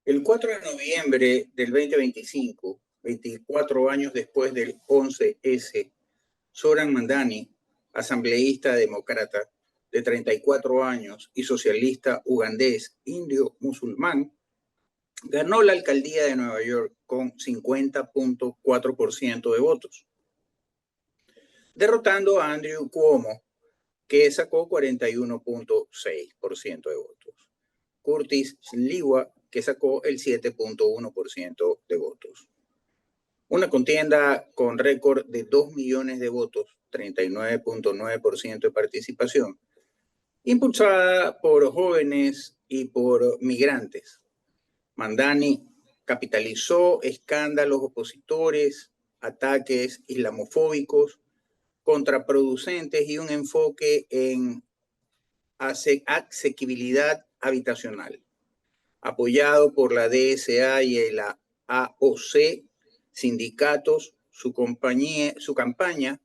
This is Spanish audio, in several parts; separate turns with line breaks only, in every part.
El 4 de noviembre del 2025, 24 años después del 11S, Zoran Mandani, asambleísta demócrata de 34 años y socialista ugandés indio musulmán, ganó la alcaldía de Nueva York con 50.4% de votos, derrotando a Andrew Cuomo, que sacó 41.6% de votos. Curtis Sliwa, que sacó el 7.1% de votos. Una contienda con récord de 2 millones de votos, 39.9% de participación, impulsada por jóvenes y por migrantes. Mandani capitalizó escándalos opositores, ataques islamofóbicos, contraproducentes y un enfoque en asequibilidad habitacional. Apoyado por la DSA y la AOC, sindicatos, su campaña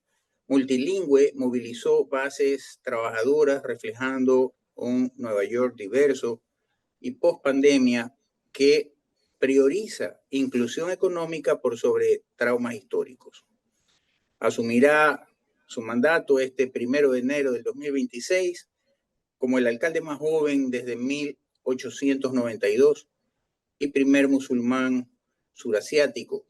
multilingüe movilizó bases trabajadoras reflejando un Nueva York diverso y post-pandemia que prioriza inclusión económica por sobre traumas históricos. Asumirá su mandato este 1 de enero del 2026 como el alcalde más joven desde 1892 y primer musulmán surasiático.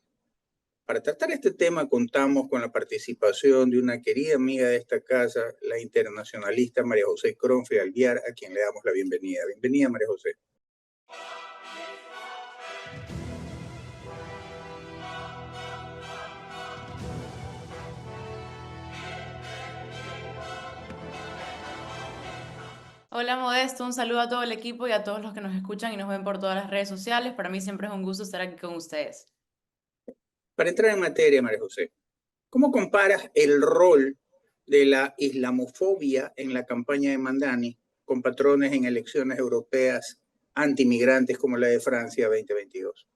Para tratar este tema contamos con la participación de una querida amiga de esta casa, la internacionalista María José Cronfle Alviar, a quien le damos la bienvenida. Bienvenida, María José.
Hola Modesto, un saludo a todo el equipo y a todos los que nos escuchan y nos ven por todas las redes sociales. Para mí siempre es un gusto estar aquí con ustedes.
Para entrar en materia, María José, ¿cómo comparas el rol de la islamofobia en la campaña de Mandani con patrones en elecciones europeas antimigrantes como la de Francia 2022?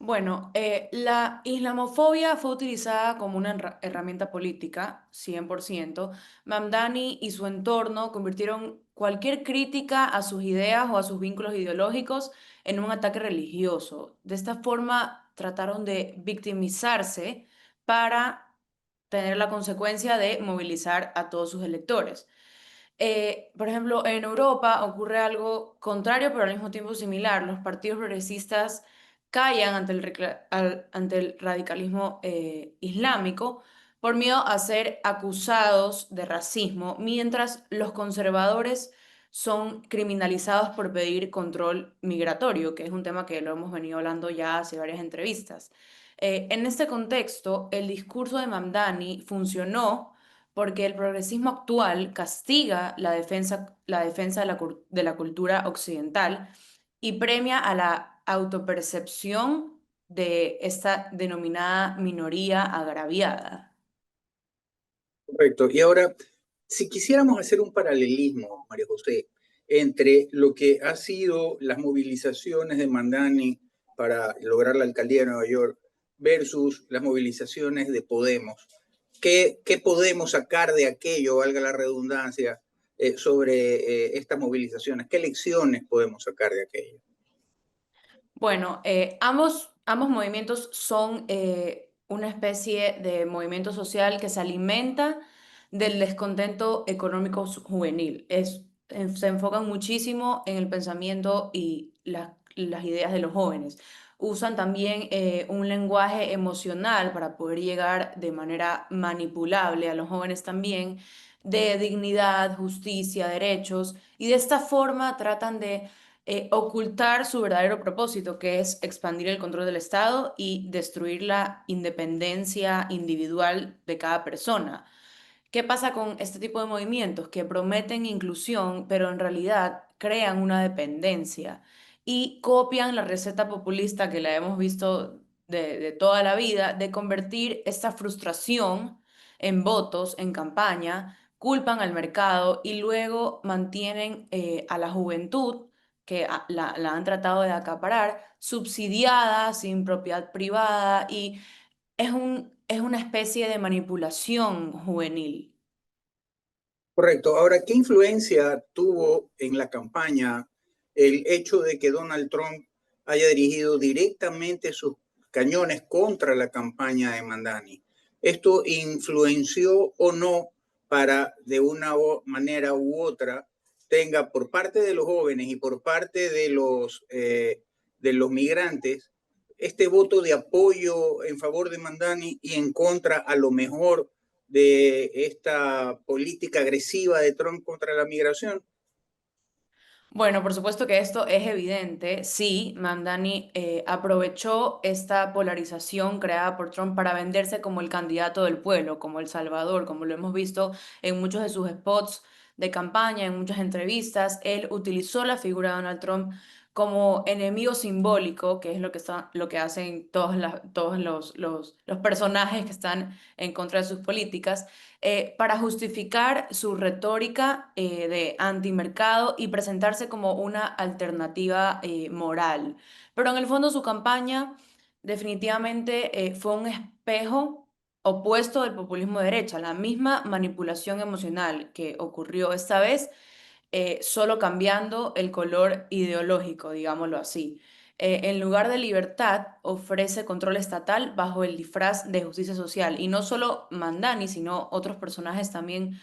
Bueno, la islamofobia fue utilizada como una herramienta política, 100%. Mamdani y su entorno convirtieron cualquier crítica a sus ideas o a sus vínculos ideológicos en un ataque religioso. De esta forma trataron de victimizarse para tener la consecuencia de movilizar a todos sus electores. Por ejemplo, en Europa ocurre algo contrario, pero al mismo tiempo similar. Los partidos progresistas callan ante el radicalismo islámico por miedo a ser acusados de racismo, mientras los conservadores son criminalizados por pedir control migratorio, que es un tema que lo hemos venido hablando ya hace varias entrevistas. En este contexto, el discurso de Mamdani funcionó porque el progresismo actual castiga la defensa de de la cultura occidental y premia a la autopercepción de esta denominada minoría agraviada.
Correcto. Y ahora, si quisiéramos hacer un paralelismo, María José, entre lo que ha sido las movilizaciones de Mandani para lograr la alcaldía de Nueva York versus las movilizaciones de Podemos, ¿qué podemos sacar de aquello, valga la redundancia, sobre estas movilizaciones? ¿Qué lecciones podemos sacar de aquello?
Bueno, ambos movimientos son una especie de movimiento social que se alimenta del descontento económico juvenil. Se enfocan muchísimo en el pensamiento y las ideas de los jóvenes. Usan también un lenguaje emocional para poder llegar de manera manipulable a los jóvenes también, de dignidad, justicia, derechos, y de esta forma tratan de ocultar su verdadero propósito, que es expandir el control del Estado y destruir la independencia individual de cada persona. ¿Qué pasa con este tipo de movimientos? Que prometen inclusión, pero en realidad crean una dependencia y copian la receta populista que la hemos visto de toda la vida, de convertir esta frustración en votos, en campaña, culpan al mercado y luego mantienen a la juventud que la han tratado de acaparar, subsidiada, sin propiedad privada y es una especie de manipulación juvenil.
Correcto. Ahora, ¿qué influencia tuvo en la campaña el hecho de que Donald Trump haya dirigido directamente sus cañones contra la campaña de Mamdani. ¿Esto influenció o no para, de una manera u otra, tenga por parte de los jóvenes y por parte de los migrantes este voto de apoyo en favor de Mamdani y en contra, a lo mejor, de esta política agresiva de Trump contra la migración?
Bueno, por supuesto que esto es evidente. Sí, Mamdani aprovechó esta polarización creada por Trump para venderse como el candidato del pueblo, como el Salvador, como lo hemos visto en muchos de sus spots de campaña, en muchas entrevistas. Él utilizó la figura de Donald Trump como enemigo simbólico, que es lo que hacen todos los personajes que están en contra de sus políticas para justificar su retórica de antimercado y presentarse como una alternativa moral. Pero en el fondo su campaña definitivamente fue un espejo opuesto del populismo de derecha, la misma manipulación emocional que ocurrió esta vez solo cambiando el color ideológico, digámoslo así. En lugar de libertad, ofrece control estatal bajo el disfraz de justicia social. Y no solo Mandani, sino otros personajes también,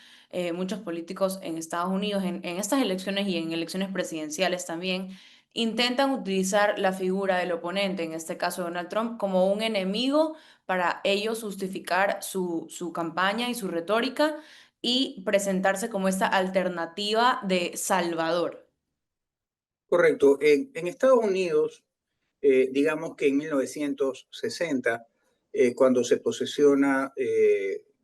muchos políticos en Estados Unidos, en estas elecciones y en elecciones presidenciales también, intentan utilizar la figura del oponente, en este caso Donald Trump, como un enemigo para ellos justificar su campaña y su retórica y presentarse como esta alternativa de Salvador.
Correcto. En Estados Unidos, digamos que en 1960, cuando se posesiona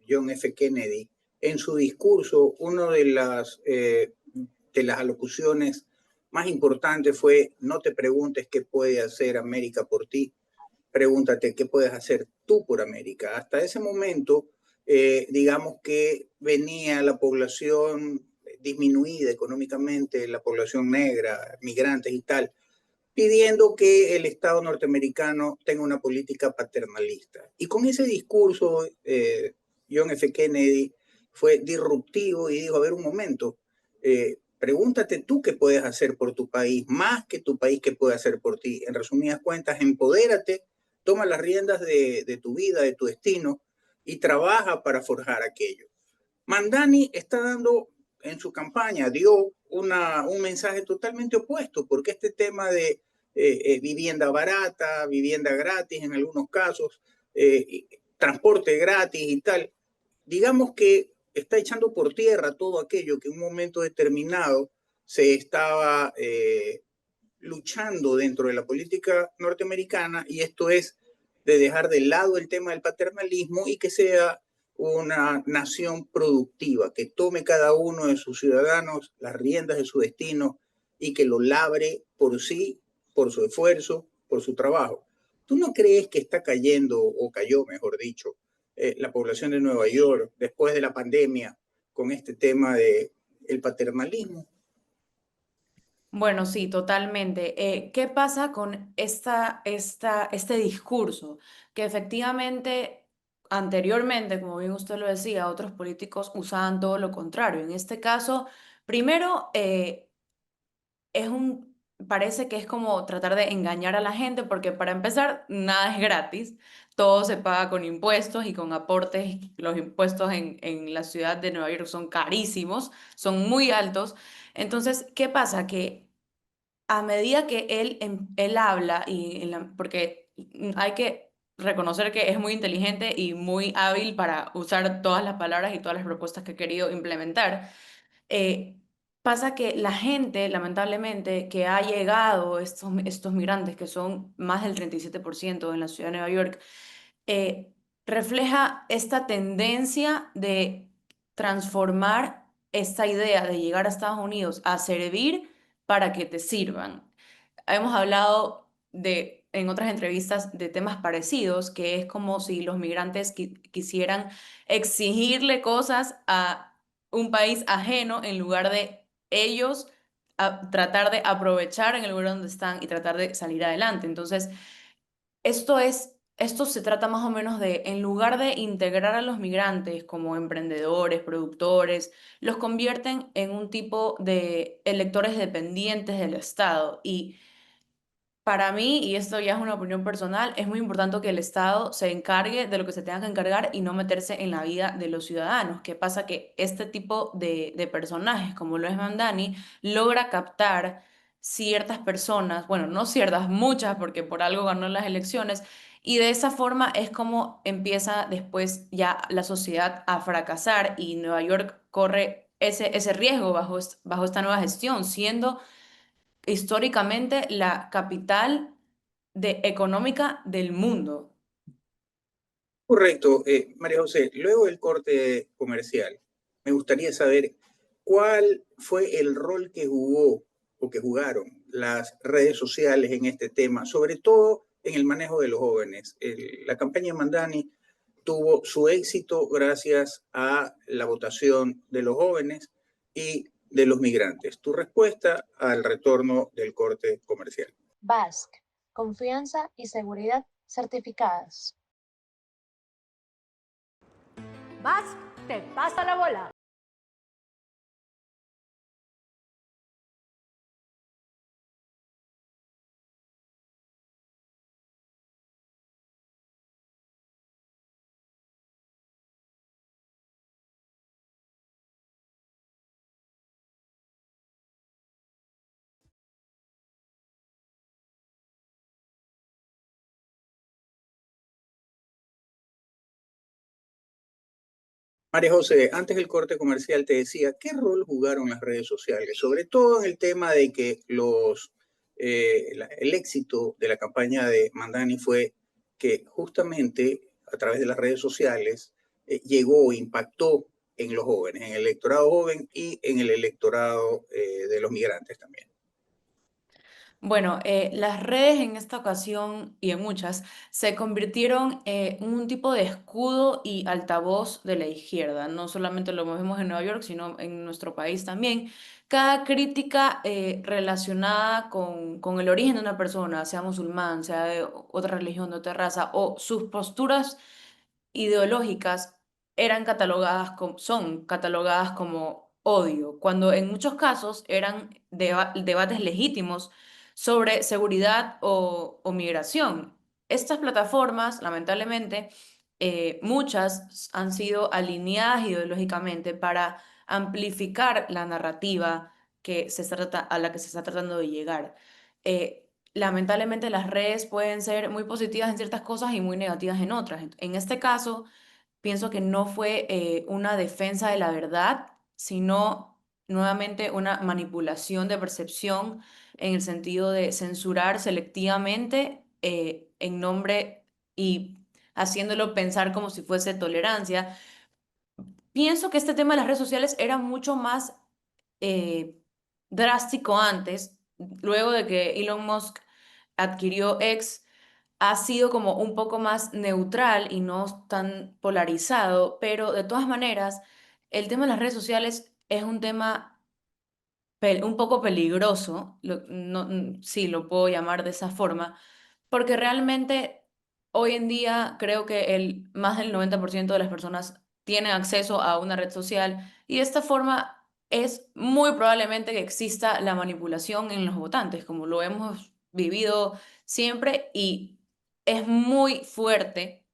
John F. Kennedy, en su discurso, una de las alocuciones más importantes fue: no te preguntes qué puede hacer América por ti, pregúntate qué puedes hacer tú por América. Hasta ese momento, digamos que venía la población disminuida económicamente, la población negra, migrantes y tal, pidiendo que el Estado norteamericano tenga una política paternalista. Y con ese discurso, John F. Kennedy fue disruptivo y dijo: a ver, un momento, pregúntate tú qué puedes hacer por tu país, más que tu país qué puede hacer por ti. En resumidas cuentas, empodérate, toma las riendas de tu vida, de tu destino, y trabaja para forjar aquello. Mamdani está dando en su campaña, dio un mensaje totalmente opuesto, porque este tema de vivienda barata, vivienda gratis en algunos casos, transporte gratis y tal, digamos que está echando por tierra todo aquello que en un momento determinado se estaba luchando dentro de la política norteamericana, y esto es de dejar de lado el tema del paternalismo y que sea una nación productiva, que tome cada uno de sus ciudadanos las riendas de su destino y que lo labre por sí, por su esfuerzo, por su trabajo. ¿Tú no crees que está cayendo, o cayó, mejor dicho, la población de Nueva York después de la pandemia con este tema de el paternalismo?
Bueno, sí, totalmente. ¿Qué pasa con este discurso? Que efectivamente, anteriormente, como bien usted lo decía, otros políticos usaban todo lo contrario. En este caso, primero, es un, parece que es como tratar de engañar a la gente, porque para empezar, nada es gratis, todo se paga con impuestos y con aportes. Los impuestos en la ciudad de Nueva York son carísimos, son muy altos. Entonces, ¿qué pasa? Que a medida que él habla, porque hay que reconocer que es muy inteligente y muy hábil para usar todas las palabras y todas las propuestas que ha querido implementar, eh, pasa que la gente, lamentablemente, que ha llegado, estos migrantes, que son más del 37% en la ciudad de Nueva York, eh, refleja esta tendencia de transformar esta idea de llegar a Estados Unidos a servir para que te sirvan. Hemos hablado en otras entrevistas de temas parecidos, que es como si los migrantes quisieran exigirle cosas a un país ajeno en lugar de ellos tratar de aprovechar en el lugar donde están y tratar de salir adelante. Entonces, esto se trata más o menos de, en lugar de integrar a los migrantes como emprendedores, productores, los convierten en un tipo de electores dependientes del Estado. Y Para mí, y esto ya es una opinión personal, es muy importante que el Estado se encargue de lo que se tenga que encargar y no meterse en la vida de los ciudadanos. ¿Qué pasa? Que este tipo de personajes, como lo es Mandani, logra captar ciertas personas, bueno, no ciertas, muchas, porque por algo ganó las elecciones, y de esa forma es como empieza después ya la sociedad a fracasar y Nueva York corre ese riesgo bajo esta nueva gestión, siendo históricamente la capital económica del mundo.
Correcto, María José. Luego del corte comercial, me gustaría saber cuál fue el rol que jugó o que jugaron las redes sociales en este tema, sobre todo en el manejo de los jóvenes. La campaña Mandani tuvo su éxito gracias a la votación de los jóvenes y de los migrantes. Tu respuesta al retorno del corte comercial.
Basque, confianza y seguridad certificadas.
Basque, te pasa la bola.
María José, antes del corte comercial te decía, ¿qué rol jugaron las redes sociales? Sobre todo en el tema de que el éxito de la campaña de Mandani fue que justamente a través de las redes sociales llegó, impactó en los jóvenes, en el electorado joven y en el electorado de los migrantes también.
Bueno, las redes en esta ocasión y en muchas se convirtieron en un tipo de escudo y altavoz de la izquierda. No solamente lo vemos en Nueva York, sino en nuestro país también. Cada crítica relacionada con el origen de una persona, sea musulmán, sea de otra religión, de otra raza, o sus posturas ideológicas son catalogadas como odio, cuando en muchos casos eran debates legítimos sobre seguridad o migración. Estas plataformas, lamentablemente, muchas han sido alineadas ideológicamente para amplificar la narrativa a la que se está tratando de llegar. Lamentablemente las redes pueden ser muy positivas en ciertas cosas y muy negativas en otras. En este caso, pienso que no fue una defensa de la verdad, sino nuevamente una manipulación de percepción en el sentido de censurar selectivamente en nombre y haciéndolo pensar como si fuese tolerancia. Pienso que este tema de las redes sociales era mucho más eh, drástico antes, luego de que Elon Musk adquirió X, ha sido como un poco más neutral y no tan polarizado, pero de todas maneras, el tema de las redes sociales es un tema un poco peligroso, sí lo puedo llamar de esa forma, porque realmente hoy en día creo que más del 90% de las personas tienen acceso a una red social y de esta forma es muy probablemente que exista la manipulación en los votantes, como lo hemos vivido siempre y es muy fuerte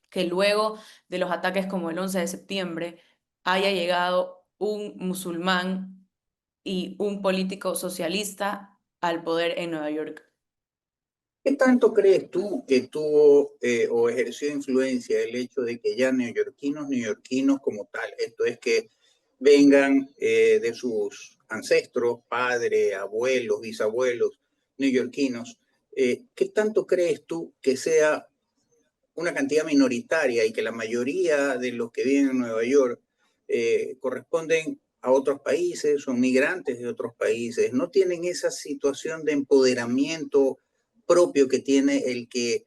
que luego de los ataques como el 11 de septiembre haya llegado un musulmán y un político socialista al poder en Nueva York.
¿Qué tanto crees tú que tuvo o ejerció influencia el hecho de que ya neoyorquinos como tal, esto es que vengan de sus ancestros, padres, abuelos, bisabuelos neoyorquinos, ¿qué tanto crees tú que sea una cantidad minoritaria y que la mayoría de los que viven en Nueva York corresponden a otros países, son migrantes de otros países, no tienen esa situación de empoderamiento propio que tiene el que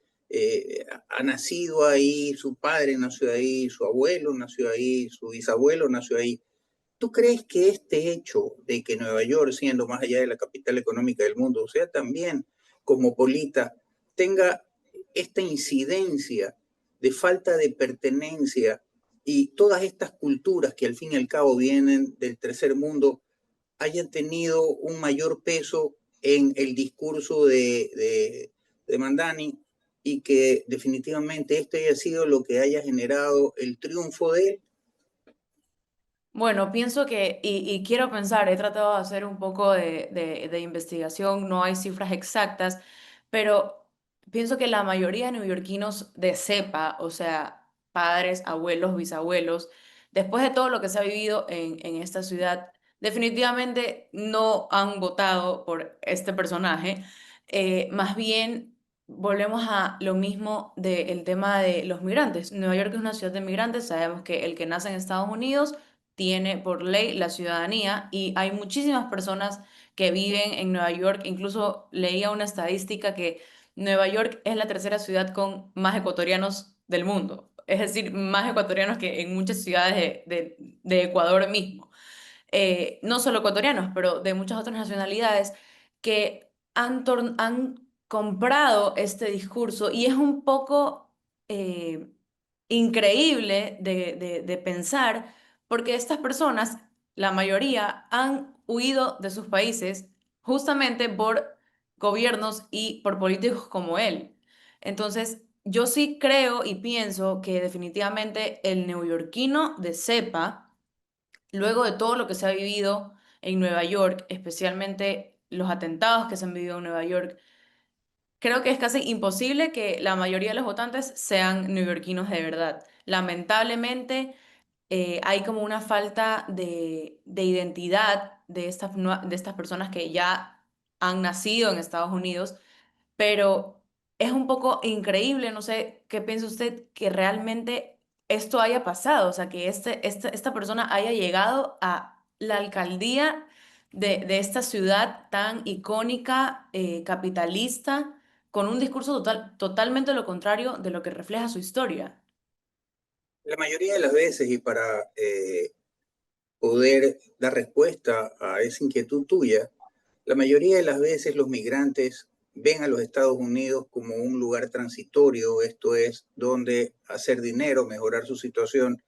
ha nacido ahí, su padre nació ahí, su abuelo nació ahí, su bisabuelo nació ahí? ¿Tú crees que este hecho de que Nueva York, siendo más allá de la capital económica del mundo, sea también cosmopolita, tenga esta incidencia de falta de pertenencia y todas estas culturas que al fin y al cabo vienen del tercer mundo hayan tenido un mayor peso en el discurso de Mamdani y que definitivamente esto haya sido lo que haya generado el triunfo de él?
Bueno, pienso que, y quiero pensar, he tratado de hacer un poco de investigación, no hay cifras exactas, pero pienso que la mayoría de neoyorquinos de cepa, o sea, padres, abuelos, bisabuelos, después de todo lo que se ha vivido en esta ciudad, definitivamente no han votado por este personaje. Más bien, volvemos a lo mismo del tema de los migrantes. Nueva York es una ciudad de migrantes, sabemos que el que nace en Estados Unidos tiene por ley la ciudadanía y hay muchísimas personas que viven en Nueva York. Incluso leía una estadística que Nueva York es la tercera ciudad con más ecuatorianos del mundo. Es decir, más ecuatorianos que en muchas ciudades de Ecuador mismo. No solo ecuatorianos, pero de muchas otras nacionalidades que han comprado este discurso y es un poco increíble de pensar porque estas personas, la mayoría, han huido de sus países justamente por gobiernos y por políticos como él. Entonces, yo sí creo y pienso que definitivamente el neoyorquino de cepa, luego de todo lo que se ha vivido en Nueva York, especialmente los atentados que se han vivido en Nueva York, creo que es casi imposible que la mayoría de los votantes sean neoyorquinos de verdad. Lamentablemente, hay como una falta de identidad de de estas personas que ya han nacido en Estados Unidos, pero es un poco increíble, no sé qué piensa usted, que realmente esto haya pasado, o sea, que esta persona haya llegado a la alcaldía de esta ciudad tan icónica, capitalista, con un discurso totalmente lo contrario de lo que refleja su historia.
La mayoría de las veces, y para poder dar respuesta a esa inquietud tuya, la mayoría de las veces los migrantes ven a los Estados Unidos como un lugar transitorio, esto es, donde hacer dinero, mejorar su situación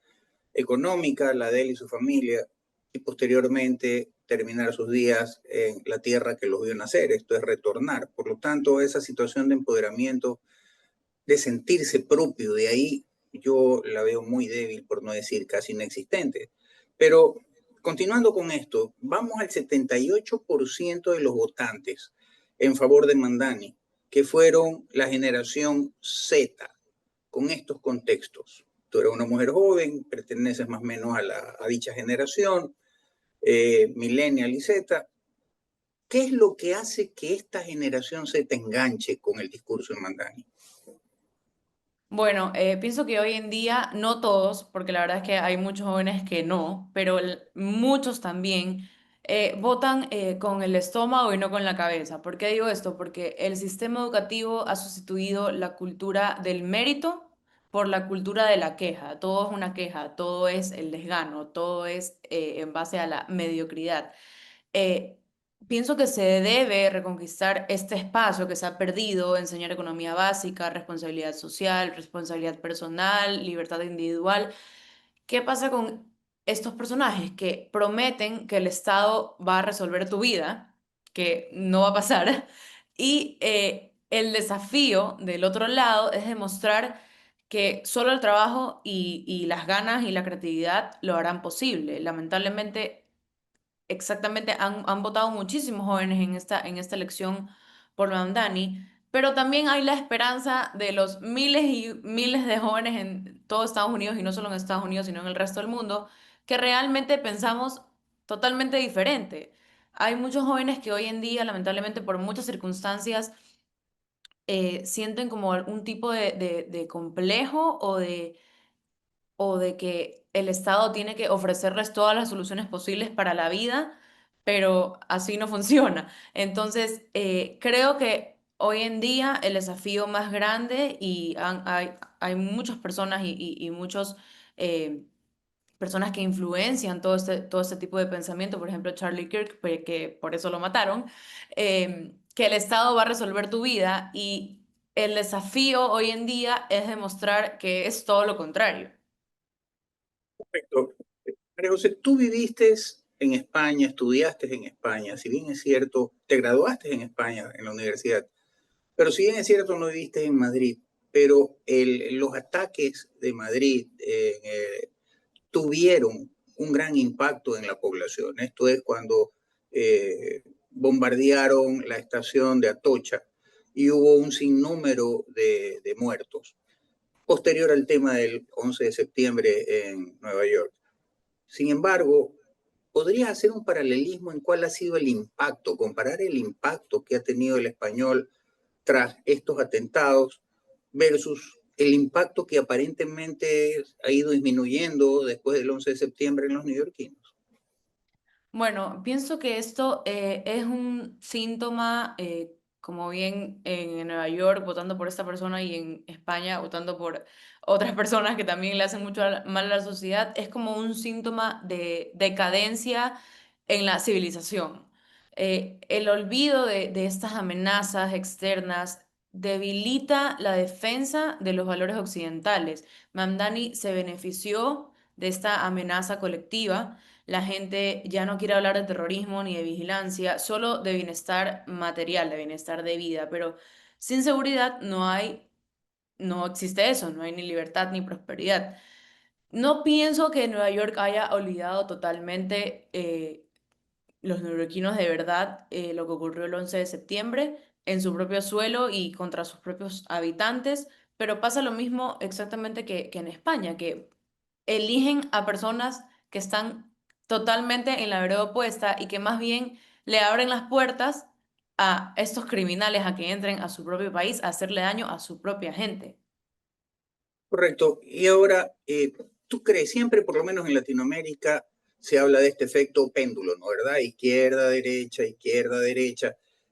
económica, la de él y su familia, y posteriormente terminar sus días en la tierra que los vio nacer, esto es retornar. Por lo tanto, esa situación de empoderamiento, de sentirse propio de ahí, yo la veo muy débil, por no decir casi inexistente. Pero continuando con esto, vamos al 78% de los votantes en favor de Mamdani, que fueron la generación Z, con estos contextos. Tú eres una mujer joven, perteneces más o menos a dicha generación, millennial y Z. ¿Qué es lo que hace que esta generación Z enganche con el discurso de Mamdani?
Bueno, pienso que hoy en día, no todos, porque la verdad es que hay muchos jóvenes que no, pero muchos también votan con el estómago y no con la cabeza. ¿Por qué digo esto? Porque el sistema educativo ha sustituido la cultura del mérito por la cultura de la queja. Todo es una queja, todo es el desgano, todo es en base a la mediocridad. eh, Pienso que se debe reconquistar este espacio que se ha perdido, enseñar economía básica, responsabilidad social, responsabilidad personal, libertad individual. ¿Qué pasa con estos personajes que prometen que el Estado va a resolver tu vida, que no va a pasar? Y el desafío del otro lado es demostrar que solo el trabajo y las ganas y la creatividad lo harán posible. Lamentablemente, exactamente, han votado muchísimos jóvenes en esta elección por Mamdani, pero también hay la esperanza de los miles y miles de jóvenes en todo Estados Unidos, y no solo en Estados Unidos, sino en el resto del mundo, que realmente pensamos totalmente diferente. Hay muchos jóvenes que hoy en día, lamentablemente, por muchas circunstancias, sienten como algún tipo de complejo o de que el Estado tiene que ofrecerles todas las soluciones posibles para la vida, pero así no funciona. Entonces, creo que hoy en día el desafío más grande y hay muchas personas y muchos personas que influencian todo este tipo de pensamiento, por ejemplo, Charlie Kirk, que por eso lo mataron, que el Estado va a resolver tu vida y el desafío hoy en día es demostrar que es todo lo contrario.
Perfecto. María José, tú viviste en España, estudiaste en España, si bien es cierto, te graduaste en España, en la universidad, pero si bien es cierto, no viviste en Madrid, pero los ataques de Madrid tuvieron un gran impacto en la población. Esto es cuando bombardearon la estación de Atocha y hubo un sinnúmero de muertos. Posterior al tema del 11 de septiembre en Nueva York. Sin embargo, ¿podrías hacer un paralelismo en cuál ha sido el impacto, comparar el impacto que ha tenido el español tras estos atentados versus el impacto que aparentemente ha ido disminuyendo después del 11 de septiembre en los neoyorquinos?
Bueno, pienso que esto es un síntoma, como bien en Nueva York votando por esta persona y en España votando por otras personas que también le hacen mucho mal a la sociedad, es como un síntoma de decadencia en la civilización. El olvido de estas amenazas externas debilita la defensa de los valores occidentales. Mamdani se benefició de esta amenaza colectiva. La gente ya no quiere hablar de terrorismo ni de vigilancia, solo de bienestar material, de bienestar de vida, pero sin seguridad no existe eso, no hay ni libertad ni prosperidad. No pienso que Nueva York haya olvidado totalmente los neoyorquinos de verdad lo que ocurrió el 11 de septiembre en su propio suelo y contra sus propios habitantes, pero pasa lo mismo exactamente que en España, que eligen a personas que están totalmente en la vereda opuesta y que más bien le abren las puertas a estos criminales a que entren a su propio país a hacerle daño a su propia gente.
Correcto. Y ahora, ¿tú crees, siempre, por lo menos en Latinoamérica, se habla de este efecto péndulo, ¿no? ¿Verdad? Izquierda, derecha,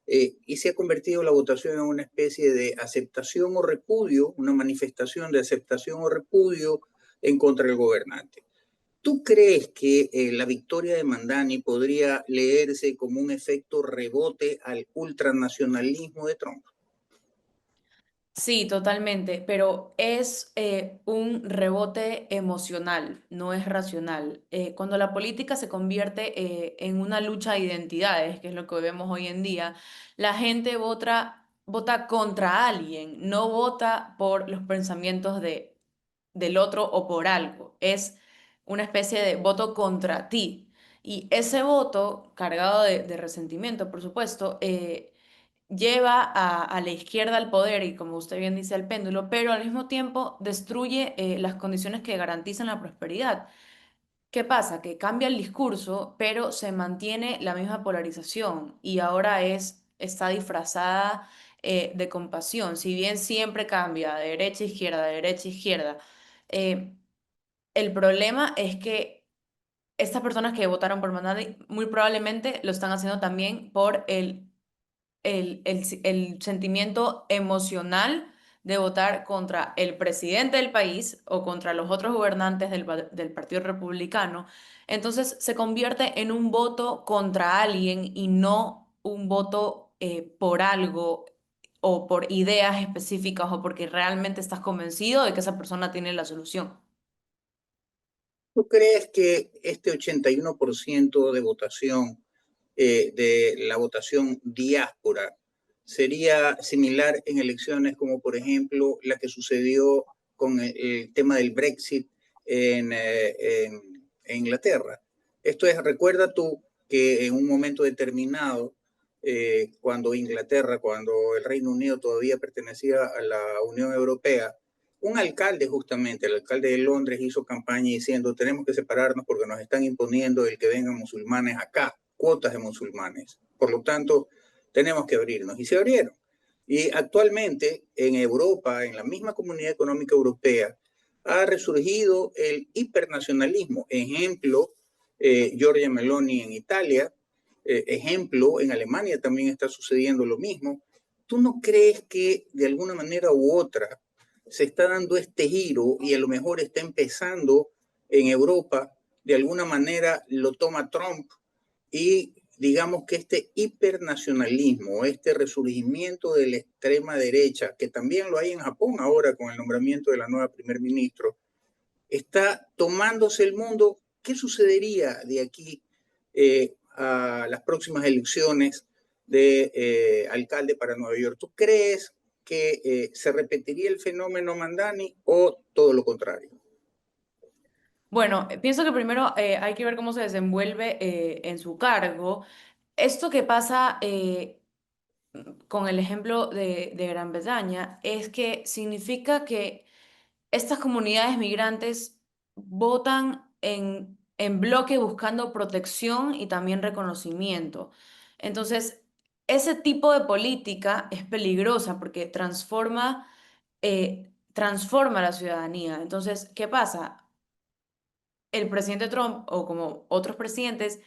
y se ha convertido la votación en una especie de aceptación o repudio, una manifestación de aceptación o repudio en contra del gobernante. ¿Tú crees que la victoria de Mamdani podría leerse como un efecto rebote al ultranacionalismo de Trump?
Sí, totalmente, pero es un rebote emocional, no es racional. Cuando la política se convierte en una lucha de identidades, que es lo que vemos hoy en día, la gente vota contra alguien, no vota por los pensamientos del otro o por algo. Es una especie de voto contra ti. Y ese voto, cargado de resentimiento, por supuesto, lleva a la izquierda al poder y, como usted bien dice, al péndulo, pero al mismo tiempo destruye las condiciones que garantizan la prosperidad. ¿Qué pasa? Que cambia el discurso, pero se mantiene la misma polarización y ahora está disfrazada de compasión. Si bien siempre cambia de derecha a izquierda, eh, el problema es que estas personas que votaron por Mandani muy probablemente lo están haciendo también por el sentimiento emocional de votar contra el presidente del país o contra los otros gobernantes del Partido Republicano. Entonces se convierte en un voto contra alguien y no un voto por algo o por ideas específicas o porque realmente estás convencido de que esa persona tiene la solución.
¿Tú crees que este 81% de votación, de la votación diáspora, sería similar en elecciones como, por ejemplo, la que sucedió con el tema del Brexit en Inglaterra? Esto es, recuerda tú que en un momento determinado, cuando el Reino Unido todavía pertenecía a la Unión Europea, un alcalde, justamente, el alcalde de Londres, hizo campaña diciendo: tenemos que separarnos porque nos están imponiendo el que vengan musulmanes acá, cuotas de musulmanes. Por lo tanto, tenemos que abrirnos. Y se abrieron. Y actualmente en Europa, en la misma Comunidad Económica Europea, ha resurgido el hipernacionalismo. Ejemplo, Giorgia Meloni en Italia. Ejemplo, en Alemania también está sucediendo lo mismo. ¿Tú no crees que de alguna manera u otra se está dando este giro y a lo mejor está empezando en Europa? De alguna manera lo toma Trump y digamos que este hipernacionalismo, este resurgimiento de la extrema derecha, que también lo hay en Japón ahora con el nombramiento de la nueva primer ministro, está tomándose el mundo. ¿Qué sucedería de aquí a las próximas elecciones de alcalde para Nueva York. ¿Tú crees que se repetiría el fenómeno Mamdani o todo lo contrario?
Bueno, pienso que primero hay que ver cómo se desenvuelve en su cargo. Esto que pasa con el ejemplo de Gran Bretaña es que significa que estas comunidades migrantes votan en bloque buscando protección y también reconocimiento. Entonces, ese tipo de política es peligrosa porque transforma la ciudadanía. Entonces, ¿qué pasa? El presidente Trump, o como otros presidentes,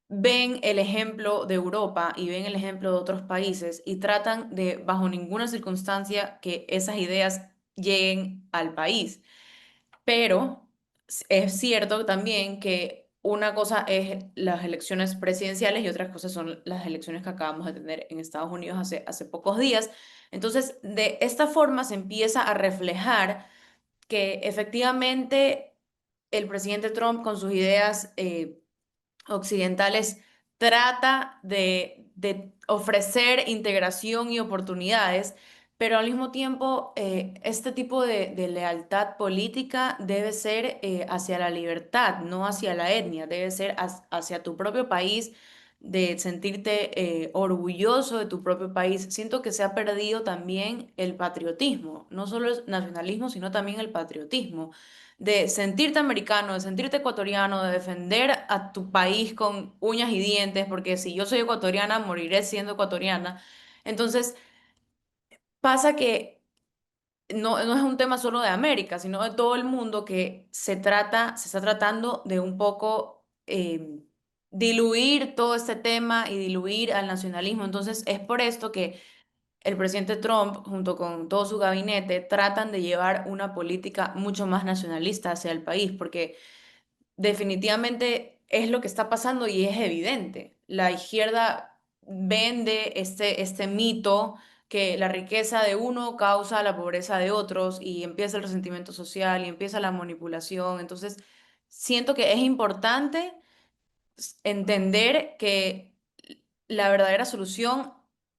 ven el ejemplo de Europa y ven el ejemplo de otros países y tratan de, bajo ninguna circunstancia, que esas ideas lleguen al país. Pero es cierto también que una cosa es las elecciones presidenciales y otras cosas son las elecciones que acabamos de tener en Estados Unidos hace pocos días. Entonces, de esta forma se empieza a reflejar que efectivamente el presidente Trump con sus ideas occidentales trata de ofrecer integración y oportunidades, pero al mismo tiempo este tipo de lealtad política debe ser hacia la libertad, no hacia la etnia, debe ser hacia tu propio país, de sentirte orgulloso de tu propio país. Siento que se ha perdido también el patriotismo, no solo el nacionalismo, sino también el patriotismo de sentirte americano, de sentirte ecuatoriano, de defender a tu país con uñas y dientes, porque si yo soy ecuatoriana, moriré siendo ecuatoriana. Entonces, pasa que no es un tema solo de América, sino de todo el mundo que se está tratando de un poco diluir todo este tema y diluir al nacionalismo. Entonces, es por esto que el presidente Trump, junto con todo su gabinete, tratan de llevar una política mucho más nacionalista hacia el país, porque definitivamente es lo que está pasando y es evidente. La izquierda vende este mito que la riqueza de uno causa la pobreza de otros y empieza el resentimiento social y empieza la manipulación. Entonces, siento que es importante entender que la verdadera solución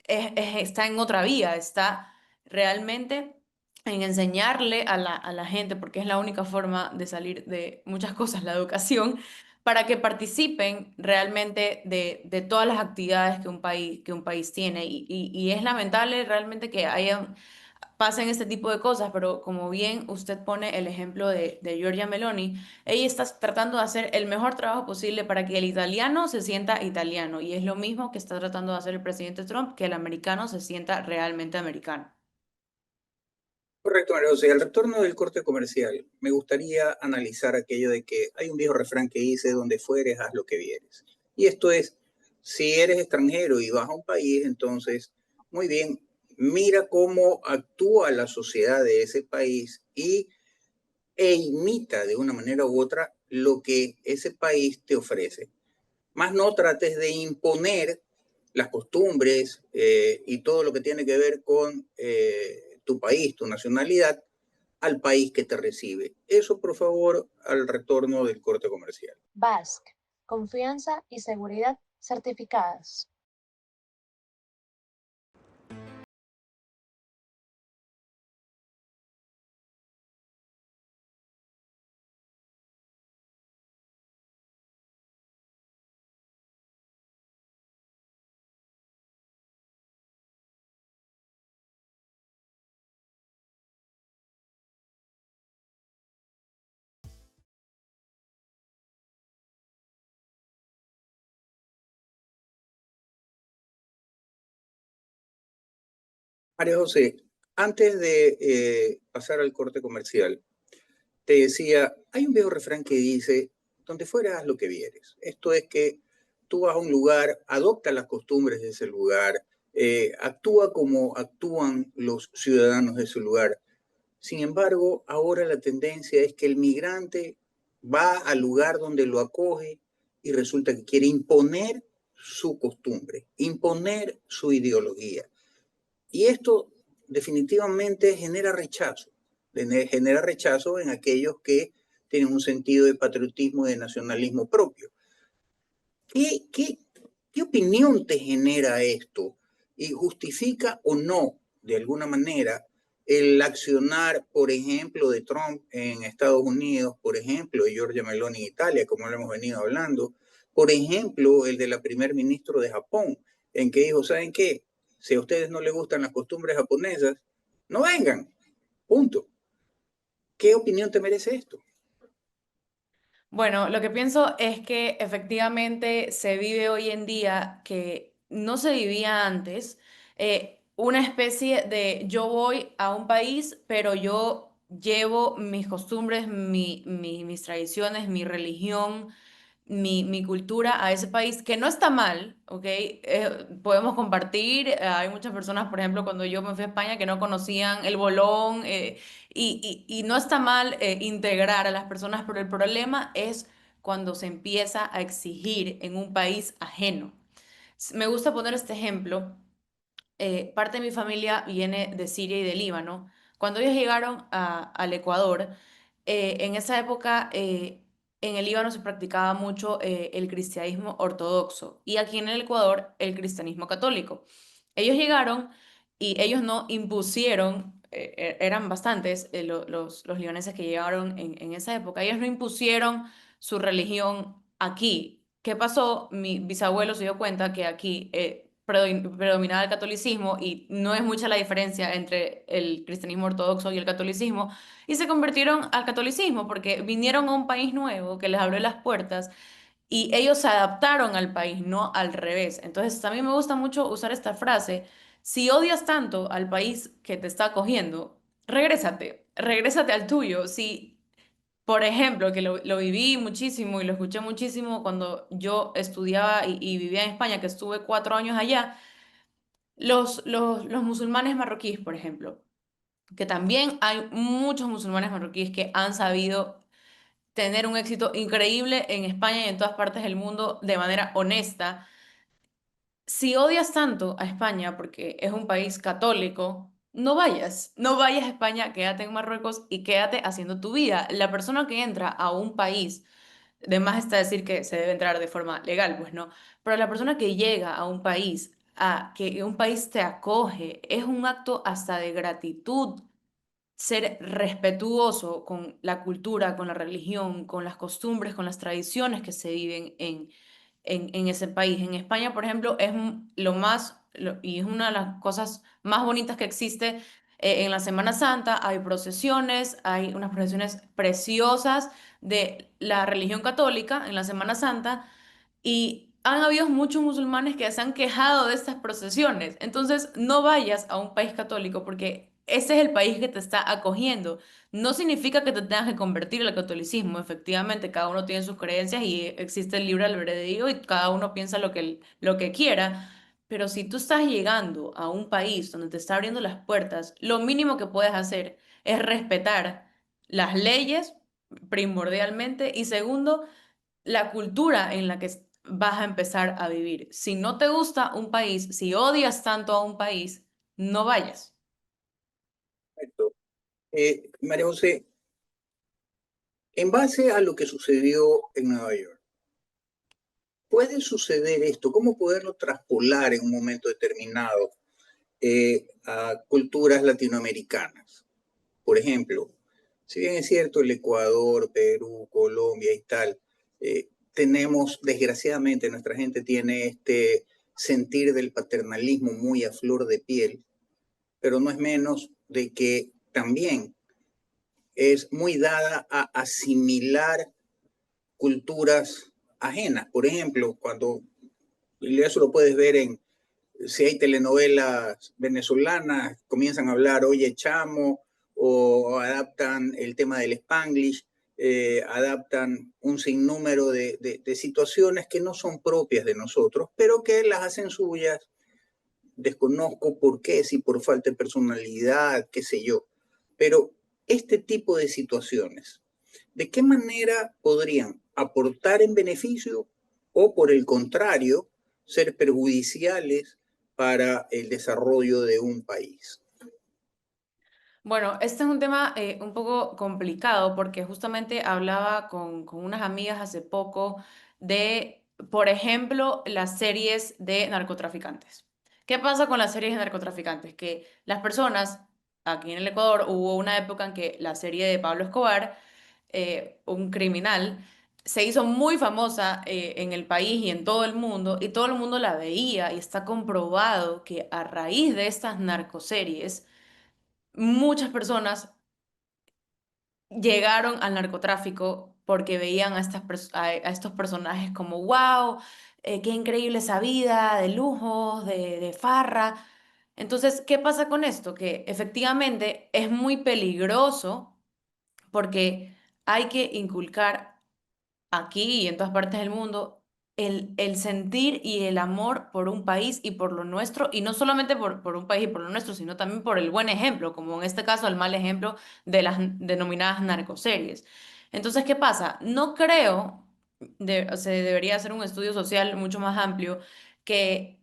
está en otra vía, está realmente en enseñarle a la gente, porque es la única forma de salir de muchas cosas, la educación, para que participen realmente de todas las actividades que un país tiene. Y es lamentable realmente que pasen este tipo de cosas, pero como bien usted pone el ejemplo de Giorgia Meloni, ella está tratando de hacer el mejor trabajo posible para que el italiano se sienta italiano, y es lo mismo que está tratando de hacer el presidente Trump, que el americano se sienta realmente americano.
Correcto, María José. Al retorno del corte comercial, me gustaría analizar aquello de que hay un viejo refrán que dice, donde fueres, haz lo que vieres. Y esto es, si eres extranjero y vas a un país, entonces, muy bien, mira cómo actúa la sociedad de ese país e imita de una manera u otra lo que ese país te ofrece. Más no trates de imponer las costumbres y todo lo que tiene que ver con tu país, tu nacionalidad, al país que te recibe. Eso, por favor, al retorno del corte comercial.
Basque, confianza y seguridad certificadas.
María José, antes de pasar al corte comercial, te decía, hay un viejo refrán que dice, donde fueras, haz lo que vieres. Esto es que tú vas a un lugar, adopta las costumbres de ese lugar, actúa como actúan los ciudadanos de ese lugar. Sin embargo, ahora la tendencia es que el migrante va al lugar donde lo acoge y resulta que quiere imponer su costumbre, imponer su ideología. Y esto definitivamente genera rechazo en aquellos que tienen un sentido de patriotismo y de nacionalismo propio. ¿Qué opinión te genera esto? ¿Y justifica o no, de alguna manera, el accionar, por ejemplo, de Trump en Estados Unidos, por ejemplo, de Giorgia Meloni en Italia, como lo hemos venido hablando, por ejemplo, el de la primer ministro de Japón, en que dijo, ¿saben qué? Si a ustedes no les gustan las costumbres japonesas, no vengan, punto. ¿Qué opinión te merece esto?
Bueno, lo que pienso es que efectivamente se vive hoy en día que no se vivía antes, una especie de yo voy a un país, pero yo llevo mis costumbres, mis tradiciones, mi religión, mi cultura a ese país, que no está mal, ¿ok? Podemos compartir, hay muchas personas, por ejemplo, cuando yo me fui a España que no conocían el bolón, y no está mal integrar a las personas, pero el problema es cuando se empieza a exigir en un país ajeno. Me gusta poner este ejemplo. Parte de mi familia viene de Siria y de Líbano. Cuando ellos llegaron al Ecuador, en esa época en el Líbano se practicaba mucho el cristianismo ortodoxo y aquí en el Ecuador el cristianismo católico. Ellos llegaron y ellos no impusieron, eran bastantes los libaneses que llegaron en esa época, ellos no impusieron su religión aquí. ¿Qué pasó? Mi bisabuelo se dio cuenta que aquí predominaba el catolicismo y no es mucha la diferencia entre el cristianismo ortodoxo y el catolicismo, y se convirtieron al catolicismo porque vinieron a un país nuevo que les abrió las puertas y ellos se adaptaron al país, no al revés. Entonces, a mí me gusta mucho usar esta frase: si odias tanto al país que te está acogiendo, regrésate al tuyo. Si, por ejemplo, que lo viví muchísimo y lo escuché muchísimo cuando yo estudiaba y vivía en España, que estuve 4 años allá, los musulmanes marroquíes, por ejemplo, que también hay muchos musulmanes marroquíes que han sabido tener un éxito increíble en España y en todas partes del mundo de manera honesta. Si odias tanto a España porque es un país católico, no vayas a España, quédate en Marruecos y quédate haciendo tu vida. La persona que entra a un país, de más está decir que se debe entrar de forma legal, pues no, pero la persona que llega a un país, a que un país te acoge, es un acto hasta de gratitud, ser respetuoso con la cultura, con la religión, con las costumbres, con las tradiciones que se viven en ese país. En España, por ejemplo, es y es una de las cosas más bonitas que existe. En la Semana Santa hay procesiones, hay unas procesiones preciosas de la religión católica en la Semana Santa, y han habido muchos musulmanes que se han quejado de estas procesiones. Entonces, no vayas a un país católico porque ese es el país que te está acogiendo. No significa que te tengas que convertir al catolicismo. Efectivamente, cada uno tiene sus creencias y existe el libre albedrío y cada uno piensa lo que quiera. Pero si tú estás llegando a un país donde te está abriendo las puertas, lo mínimo que puedes hacer es respetar las leyes primordialmente, y segundo, la cultura en la que vas a empezar a vivir. Si no te gusta un país, si odias tanto a un país, no vayas.
Perfecto. María José, en base a lo que sucedió en Nueva York, ¿puede suceder esto? ¿Cómo poderlo traspolar en un momento determinado a culturas latinoamericanas? Por ejemplo, si bien es cierto el Ecuador, Perú, Colombia y tal, tenemos, desgraciadamente, nuestra gente tiene este sentir del paternalismo muy a flor de piel, pero no es menos de que también es muy dada a asimilar culturas ajenas. Por ejemplo, cuando, y eso lo puedes ver en, si hay telenovelas venezolanas, comienzan a hablar, oye, chamo, o adaptan el tema del Spanglish, adaptan un sinnúmero de situaciones que no son propias de nosotros, pero que las hacen suyas. Desconozco por qué, si por falta de personalidad, qué sé yo. Pero este tipo de situaciones, ¿de qué manera podrían aportar en beneficio o, por el contrario, ser perjudiciales para el desarrollo de un país?
Bueno, este es un tema un poco complicado porque justamente hablaba con unas amigas hace poco de por ejemplo, las series de narcotraficantes. ¿Qué pasa con las series de narcotraficantes? Que las personas, aquí en el Ecuador hubo una época en que la serie de Pablo Escobar, un criminal, se hizo muy famosa en el país y en todo el mundo, y todo el mundo la veía, y está comprobado que a raíz de estas narcoseries, muchas personas llegaron al narcotráfico porque veían a, a estos personajes como, wow, qué increíble esa vida de lujos, de farra. Entonces, ¿qué pasa con esto? Que efectivamente es muy peligroso porque hay que inculcar aquí y en todas partes del mundo, el sentir y el amor por un país y por lo nuestro, y no solamente por un país y por lo nuestro, sino también por el buen ejemplo, como en este caso el mal ejemplo de las denominadas narcoseries. Entonces, ¿qué pasa? No creo, se debería hacer un estudio social mucho más amplio, que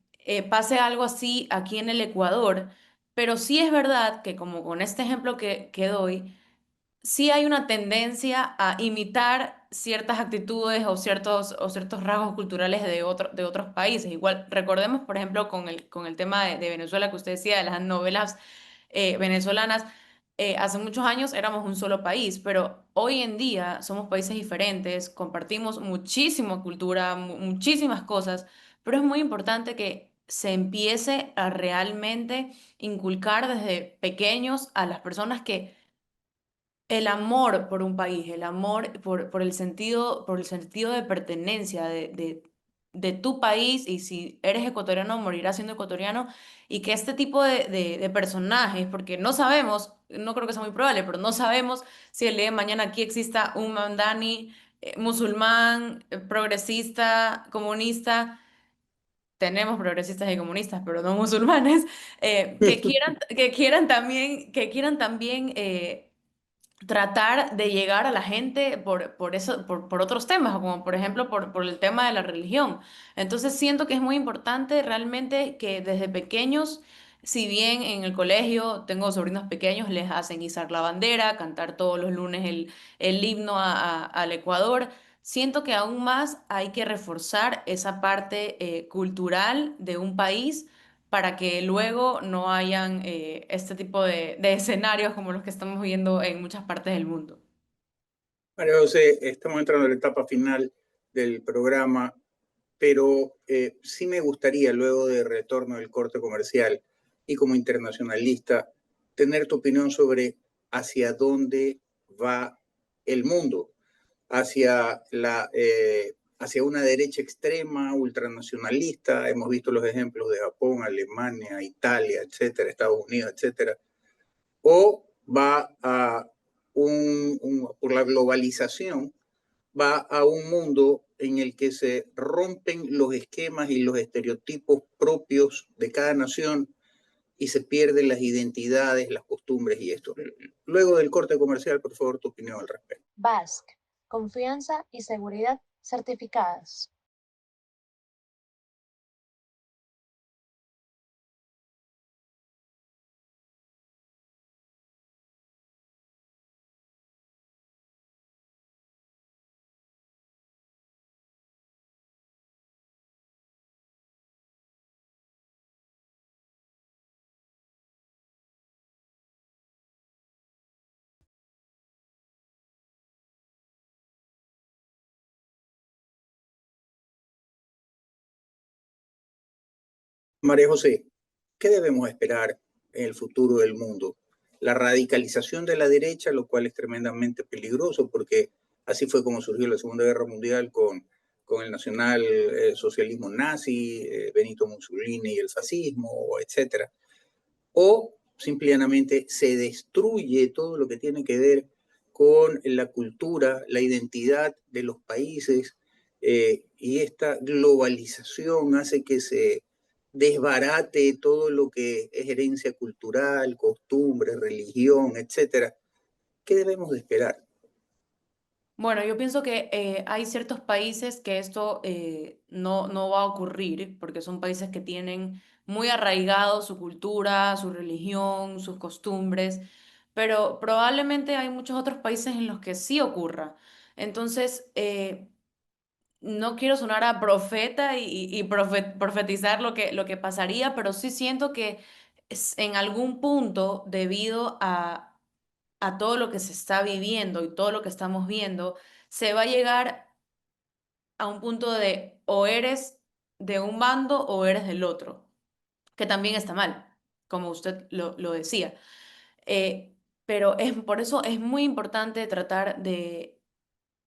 pase algo así aquí en el Ecuador, pero sí es verdad que como con este ejemplo que doy, sí hay una tendencia a imitar ciertas actitudes o ciertos rasgos culturales de otros países. Igual, recordemos, por ejemplo, con el tema de Venezuela que usted decía, de las novelas venezolanas, hace muchos años éramos un solo país, pero hoy en día somos países diferentes, compartimos muchísima cultura, muchísimas cosas, pero es muy importante que se empiece a realmente inculcar desde pequeños a las personas que el amor por un país, el amor por el sentido de pertenencia de tu país, y si eres ecuatoriano, morirás siendo ecuatoriano, y que este tipo de personajes, porque no sabemos, no creo que sea muy probable, pero no sabemos si el día de mañana aquí exista un mandani musulmán, progresista, comunista. Tenemos progresistas y comunistas, pero no musulmanes, que quieran también tratar de llegar a la gente por eso, por otros temas, como por ejemplo por el tema de la religión. Entonces siento que es muy importante realmente que desde pequeños, si bien en el colegio tengo sobrinos pequeños, les hacen izar la bandera, cantar todos los lunes el himno al Ecuador. Siento que aún más hay que reforzar esa parte cultural de un país para que luego no hayan este tipo de escenarios como los que estamos viendo en muchas partes del mundo.
María José, estamos entrando en la etapa final del programa, pero sí me gustaría, luego de retorno del corte comercial y como internacionalista, tener tu opinión sobre hacia dónde va el mundo, hacia hacia una derecha extrema, ultranacionalista. Hemos visto los ejemplos de Japón, Alemania, Italia, etcétera, Estados Unidos, etcétera. O va a por la globalización, va a un mundo en el que se rompen los esquemas y los estereotipos propios de cada nación y se pierden las identidades, las costumbres y esto. Luego del corte comercial, por favor, tu opinión al respecto.
BASC, confianza y seguridad certificadas.
María José, ¿qué debemos esperar en el futuro del mundo? La radicalización de la derecha, lo cual es tremendamente peligroso porque así fue como surgió la Segunda Guerra Mundial con el nacional socialismo nazi, Benito Mussolini y el fascismo, etcétera. O simplemente se destruye todo lo que tiene que ver con la cultura, la identidad de los países, y esta globalización hace que se desbarate todo lo que es herencia cultural, costumbre, religión, etcétera. ¿Qué debemos de esperar?
Bueno, yo pienso que hay ciertos países que esto no va a ocurrir porque son países que tienen muy arraigado su cultura, su religión, sus costumbres, pero probablemente hay muchos otros países en los que sí ocurra. Entonces, no quiero sonar a profeta y profetizar lo que pasaría, pero sí siento que en algún punto, debido a todo lo que se está viviendo y todo lo que estamos viendo, se va a llegar a un punto de o eres de un bando o eres del otro, que también está mal, como usted lo decía. Pero por eso es muy importante tratar de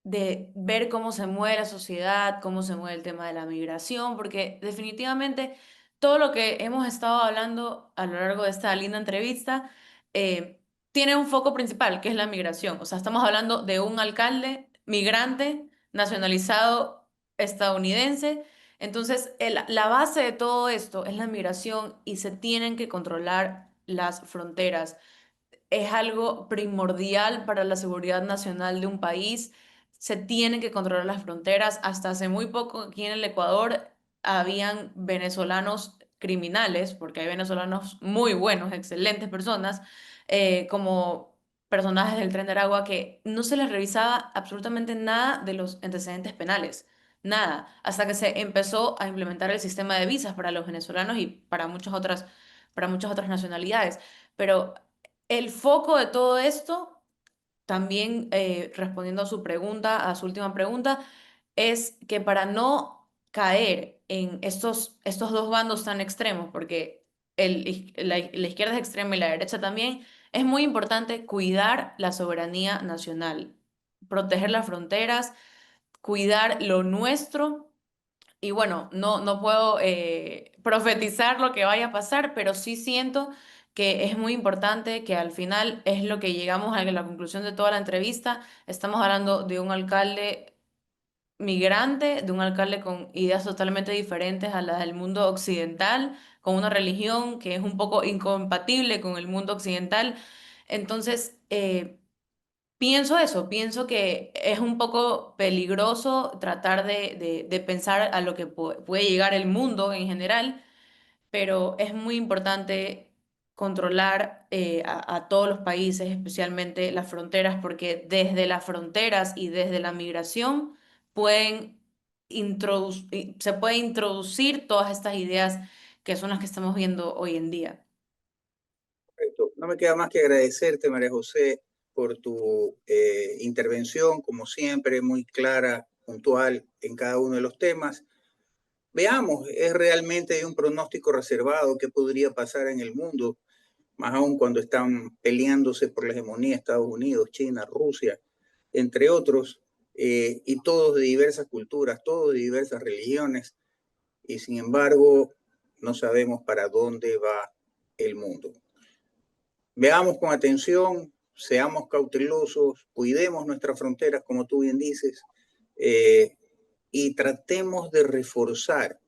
ver cómo se mueve la sociedad, cómo se mueve el tema de la migración, porque definitivamente todo lo que hemos estado hablando a lo largo de esta linda entrevista tiene un foco principal, que es la migración. O sea, estamos hablando de un alcalde migrante, nacionalizado estadounidense. Entonces, la base de todo esto es la migración y se tienen que controlar las fronteras. Es algo primordial para la seguridad nacional de un país. Se tienen que controlar las fronteras. Hasta hace muy poco aquí en el Ecuador habían venezolanos criminales, porque hay venezolanos muy buenos, excelentes personas, como personajes del Tren de Aragua, que no se les revisaba absolutamente nada de los antecedentes penales. Nada, hasta que se empezó a implementar el sistema de visas para los venezolanos y para muchas otras nacionalidades. Pero el foco de todo esto, también respondiendo a su pregunta, a su última pregunta, es que para no caer en estos dos bandos tan extremos, porque la izquierda es extrema y la derecha también, es muy importante cuidar la soberanía nacional, proteger las fronteras, cuidar lo nuestro y bueno, no puedo profetizar lo que vaya a pasar, pero sí siento que es muy importante que al final es lo que llegamos a la conclusión de toda la entrevista. Estamos hablando de un alcalde migrante, de un alcalde con ideas totalmente diferentes a las del mundo occidental, con una religión que es un poco incompatible con el mundo occidental. Entonces, pienso eso, pienso que es un poco peligroso tratar de pensar a lo que puede llegar el mundo en general, pero es muy importante controlar a todos los países, especialmente las fronteras, porque desde las fronteras y desde la migración pueden se puede introducir todas estas ideas que son las que estamos viendo hoy en día.
Perfecto. No me queda más que agradecerte, María José, por tu intervención, como siempre, muy clara, puntual en cada uno de los temas. Veamos, es realmente un pronóstico reservado qué podría pasar en el mundo, más aún cuando están peleándose por la hegemonía de Estados Unidos, China, Rusia, entre otros, y todos de diversas culturas, todos de diversas religiones, y sin embargo no sabemos para dónde va el mundo. Veamos con atención, seamos cautelosos, cuidemos nuestras fronteras, como tú bien dices, y tratemos de reforzar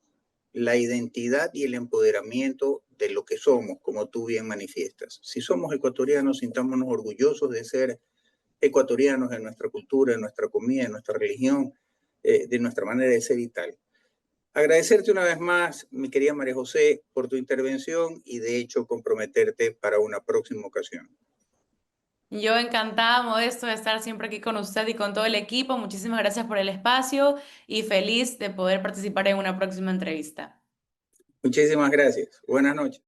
la identidad y el empoderamiento de lo que somos, como tú bien manifiestas. Si somos ecuatorianos, sintámonos orgullosos de ser ecuatorianos en nuestra cultura, en nuestra comida, en nuestra religión, de nuestra manera de ser y tal. Agradecerte una vez más, mi querida María José, por tu intervención y de hecho comprometerte para una próxima ocasión.
Yo encantada, Modesto, de estar siempre aquí con usted y con todo el equipo. Muchísimas gracias por el espacio y feliz de poder participar en una próxima entrevista.
Muchísimas gracias. Buenas noches.